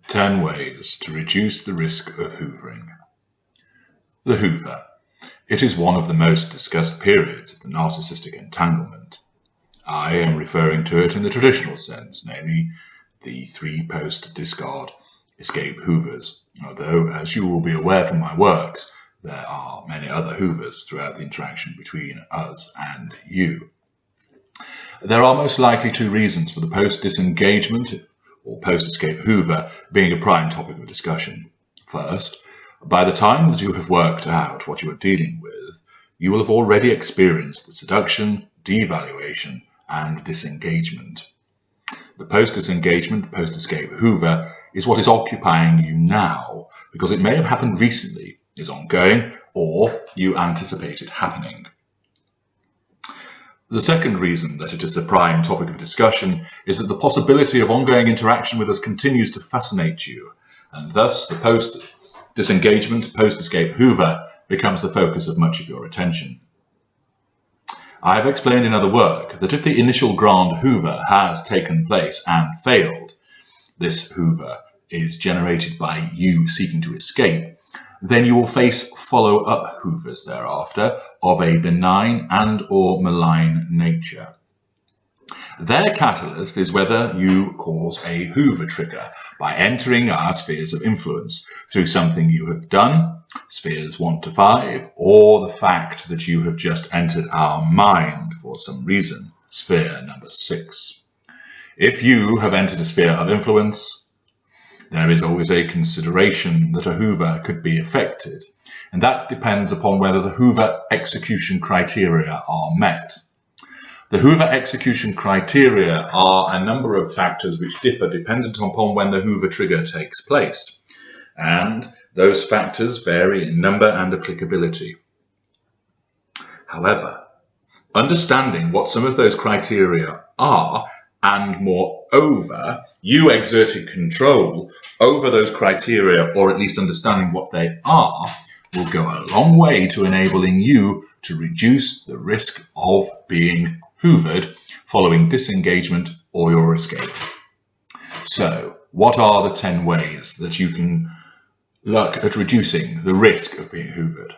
10 ways to reduce the risk of hoovering. The Hoover. It is one of the most discussed periods of the narcissistic entanglement. I am referring to it in the traditional sense, namely the 3 post-discard escape Hoovers, although, as you will be aware from my works, there are many other Hoovers throughout the interaction between us and you. There are most likely 2 reasons for the post-disengagement or post-escape Hoover being a prime topic of discussion. First, by the time that you have worked out what you are dealing with, you will have already experienced the seduction, devaluation, and disengagement. The post-disengagement, post-escape Hoover is what is occupying you now because it may have happened recently, is ongoing, or you anticipate it happening. The second reason that it is a prime topic of discussion is that the possibility of ongoing interaction with us continues to fascinate you, and thus the post-disengagement, post-escape Hoover becomes the focus of much of your attention. I have explained in other work that if the initial grand Hoover has taken place and failed, this Hoover is generated by you seeking to escape, then you will face follow-up Hoovers thereafter of a benign and or malign nature. Their catalyst is whether you cause a Hoover trigger by entering our spheres of influence through something you have done, spheres 1 to 5, or the fact that you have just entered our mind for some reason, sphere number 6. If you have entered a sphere of influence, there is always a consideration that a Hoover could be affected, and that depends upon whether the Hoover execution criteria are met. The Hoover execution criteria are a number of factors which differ dependent upon when the Hoover trigger takes place, and those factors vary in number and applicability. However, understanding what some of those criteria are, and moreover, you exerting control over those criteria, or at least understanding what they are, will go a long way to enabling you to reduce the risk of being hoovered following disengagement or your escape. So, what are the 10 ways that you can look at reducing the risk of being hoovered?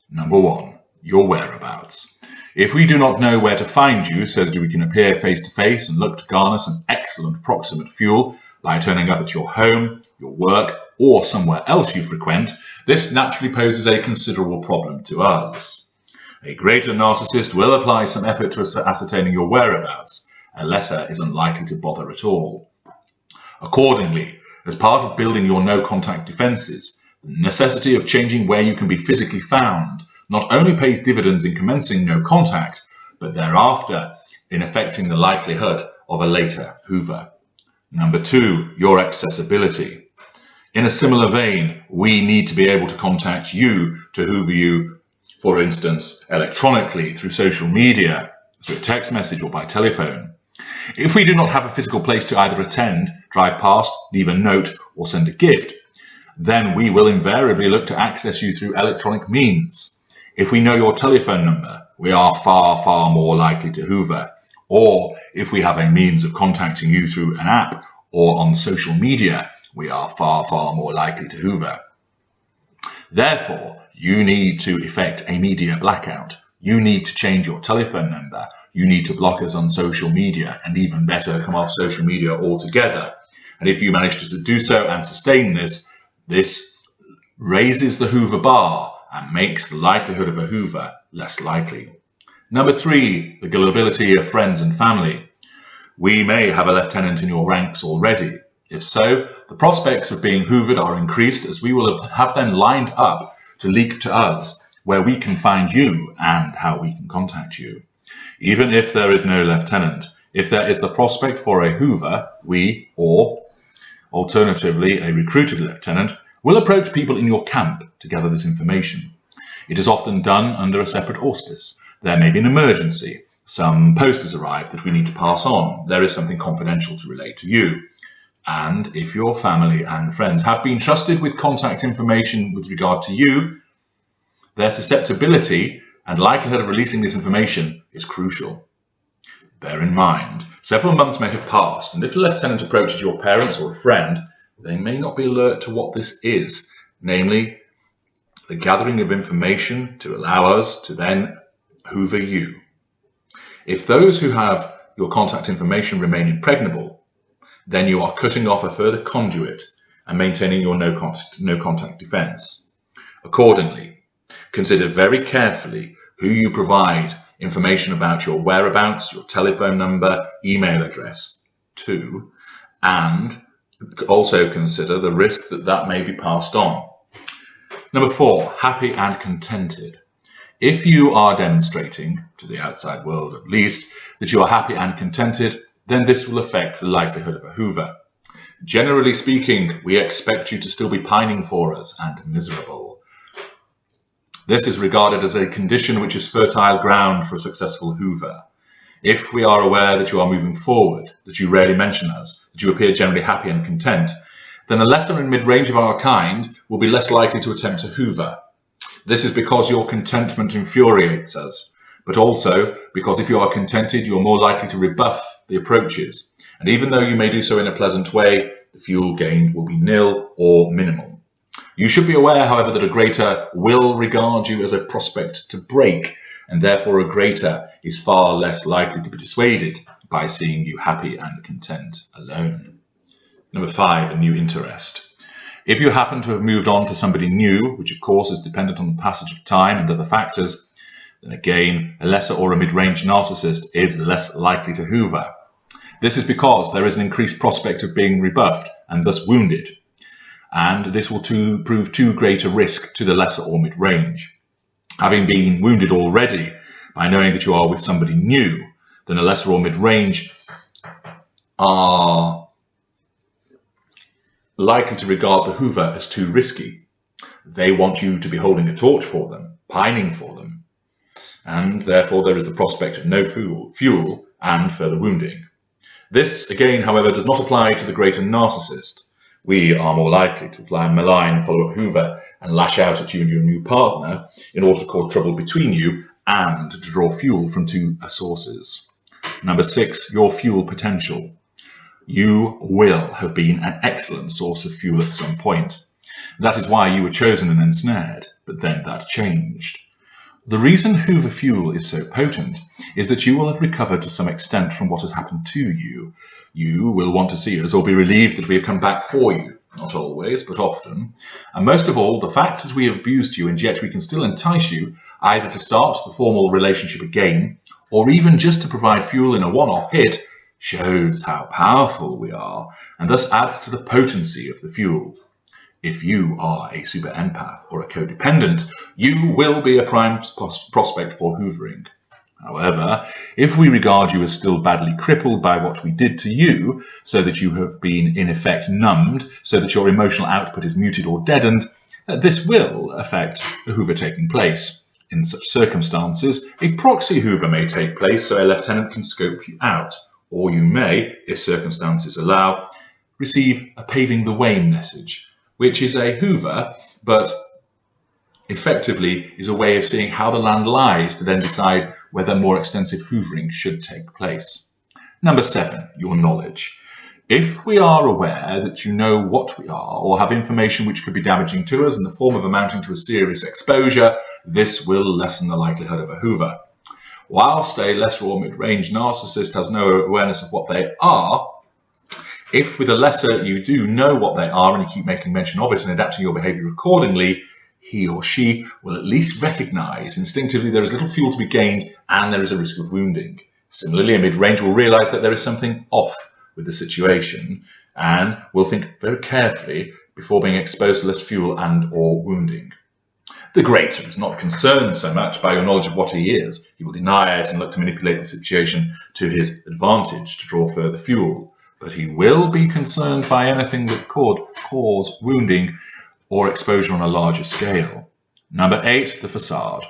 Number 1, your whereabouts. If we do not know where to find you so that we can appear face to face and look to garner some excellent proximate fuel by turning up at your home, your work, or somewhere else you frequent, this naturally poses a considerable problem to us. A greater narcissist will apply some effort to ascertaining your whereabouts. A lesser is unlikely to bother at all. Accordingly, as part of building your no-contact defenses, the necessity of changing where you can be physically found not only pays dividends in commencing no contact, but thereafter in affecting the likelihood of a later Hoover. Number 2, your accessibility. In a similar vein, we need to be able to contact you to Hoover you, for instance, electronically, through social media, through a text message, or by telephone. If we do not have a physical place to either attend, drive past, leave a note, or send a gift, then we will invariably look to access you through electronic means. If we know your telephone number, we are far, far more likely to Hoover. Or if we have a means of contacting you through an app or on social media, we are far, far more likely to Hoover. Therefore, you need to effect a media blackout. You need to change your telephone number. You need to block us on social media, and even better, come off social media altogether. And if you manage to do so and sustain this raises the Hoover bar and makes the likelihood of a Hoover less likely. Number 3, the gullibility of friends and family. We may have a lieutenant in your ranks already. If so, the prospects of being hoovered are increased, as we will have them lined up to leak to us where we can find you and how we can contact you. Even if there is no lieutenant, if there is the prospect for a Hoover, we, or alternatively a recruited lieutenant, will approach people in your camp to gather this information. It is often done under a separate auspice. There may be an emergency. Some post has arrived that we need to pass on. There is something confidential to relate to you. And if your family and friends have been trusted with contact information with regard to you, their susceptibility and likelihood of releasing this information is crucial. Bear in mind, several months may have passed, and if the lieutenant approaches your parents or a friend they may not be alert to what this is, namely the gathering of information to allow us to then hoover you. If those who have your contact information remain impregnable, then you are cutting off a further conduit and maintaining your no contact defense. Accordingly, consider very carefully who you provide information about your whereabouts, your telephone number, email address to, and also consider the risk that that may be passed on. Number 4, happy and contented. If you are demonstrating, to the outside world at least, that you are happy and contented, then this will affect the likelihood of a Hoover. Generally speaking, we expect you to still be pining for us and miserable. This is regarded as a condition which is fertile ground for a successful Hoover. If we are aware that you are moving forward, that you rarely mention us, that you appear generally happy and content, then the lesser and mid-range of our kind will be less likely to attempt to Hoover. This is because your contentment infuriates us, but also because if you are contented, you are more likely to rebuff the approaches. And even though you may do so in a pleasant way, the fuel gained will be nil or minimal. You should be aware, however, that a greater will regard you as a prospect to break, and therefore a greater is far less likely to be dissuaded by seeing you happy and content alone. Number 5, a new interest. If you happen to have moved on to somebody new, which of course is dependent on the passage of time and other factors, then again, a lesser or a mid-range narcissist is less likely to Hoover. This is because there is an increased prospect of being rebuffed and thus wounded, and this will prove too great a risk to the lesser or mid-range. Having been wounded already by knowing that you are with somebody new, then a lesser or mid-range are likely to regard the Hoover as too risky. They want you to be holding a torch for them, pining for them, and therefore there is the prospect of no fuel and further wounding. This, again, however, does not apply to the greater narcissist. We are more likely to apply a malign follow-up Hoover and lash out at you and your new partner in order to cause trouble between you and to draw fuel from two sources. Number 6, your fuel potential. You will have been an excellent source of fuel at some point. That is why you were chosen and ensnared, but then that changed. The reason Hoover fuel is so potent is that you will have recovered to some extent from what has happened to you. You will want to see us or be relieved that we have come back for you. Not always, but often. And most of all, the fact that we have abused you and yet we can still entice you either to start the formal relationship again or even just to provide fuel in a one-off hit shows how powerful we are and thus adds to the potency of the fuel. If you are a super empath or a codependent, you will be a prime prospect for hoovering. However, if we regard you as still badly crippled by what we did to you, so that you have been in effect numbed, so that your emotional output is muted or deadened, this will affect the hoover taking place. In such circumstances, a proxy hoover may take place so a lieutenant can scope you out, or you may, if circumstances allow, receive a paving the way message, which is a hoover, but effectively is a way of seeing how the land lies to then decide whether more extensive hoovering should take place. Number 7, your knowledge. If we are aware that you know what we are or have information which could be damaging to us in the form of amounting to a serious exposure, this will lessen the likelihood of a hoover. Whilst a lesser or mid-range narcissist has no awareness of what they are, if with a lesser you do know what they are and you keep making mention of it and adapting your behaviour accordingly, he or she will at least recognise instinctively there is little fuel to be gained and there is a risk of wounding. Similarly, a mid-range will realise that there is something off with the situation and will think very carefully before being exposed to less fuel and or wounding. The greater is not concerned so much by your knowledge of what he is. He will deny it and look to manipulate the situation to his advantage to draw further fuel. But he will be concerned by anything that could cause wounding or exposure on a larger scale. Number 8, the facade.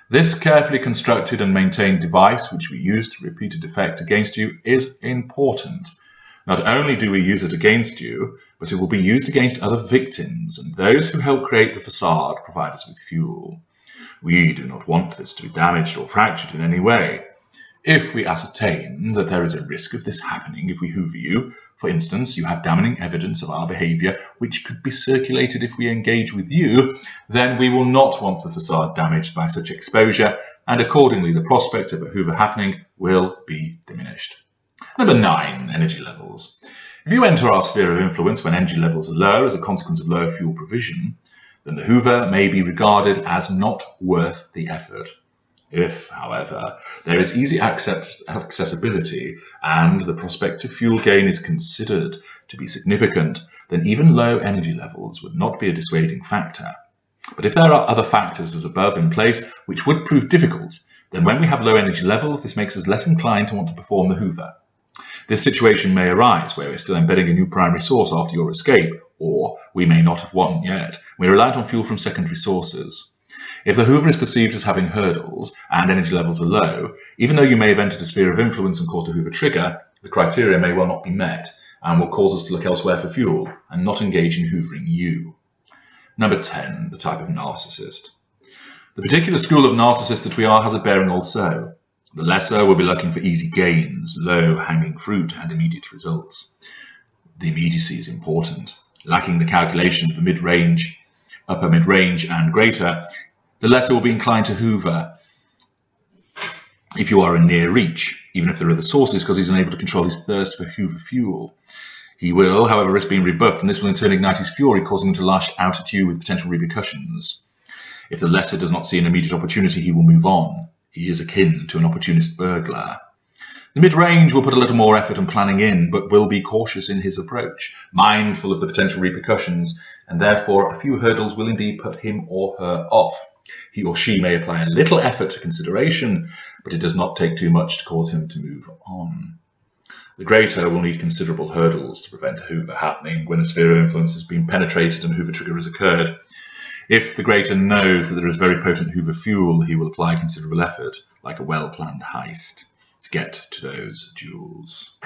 This carefully constructed and maintained device, which we use to repeat a defect against you, is important. Not only do we use it against you, but it will be used against other victims, and those who help create the facade provide us with fuel. We do not want this to be damaged or fractured in any way. If we ascertain that there is a risk of this happening if we hoover you, for instance, you have damning evidence of our behaviour which could be circulated if we engage with you, then we will not want the facade damaged by such exposure, and accordingly the prospect of a hoover happening will be diminished. Number 9, energy levels. If you enter our sphere of influence when energy levels are lower as a consequence of lower fuel provision, then the hoover may be regarded as not worth the effort. If, however, there is easy accessibility and the prospect of fuel gain is considered to be significant, then even low energy levels would not be a dissuading factor. But if there are other factors as above in place which would prove difficult, then when we have low energy levels, this makes us less inclined to want to perform the hoover. This situation may arise where we're still embedding a new primary source after your escape, or we may not have one yet. We're reliant on fuel from secondary sources. If the hoover is perceived as having hurdles and energy levels are low, even though you may have entered a sphere of influence and caused a hoover trigger, the criteria may well not be met and will cause us to look elsewhere for fuel and not engage in hoovering you. Number 10, the type of narcissist. The particular school of narcissist that we are has a bearing also. The lesser will be looking for easy gains, low-hanging fruit and immediate results. The immediacy is important. Lacking the calculation of the mid-range, upper mid-range and greater, the lesser will be inclined to hoover if you are in near reach, even if there are other sources, because he's unable to control his thirst for hoover fuel. He will, however, risk being rebuffed, and this will in turn ignite his fury, causing him to lash out at you with potential repercussions. If the lesser does not see an immediate opportunity, he will move on. He is akin to an opportunist burglar. The mid-range will put a little more effort and planning in, but will be cautious in his approach, mindful of the potential repercussions, and therefore a few hurdles will indeed put him or her off. He or she may apply a little effort to consideration, but it does not take too much to cause him to move on. The greater will need considerable hurdles to prevent a hoover happening when a sphere of influence has been penetrated and a hoover trigger has occurred. If the greater knows that there is very potent hoover fuel, he will apply considerable effort, like a well-planned heist, to get to those jewels.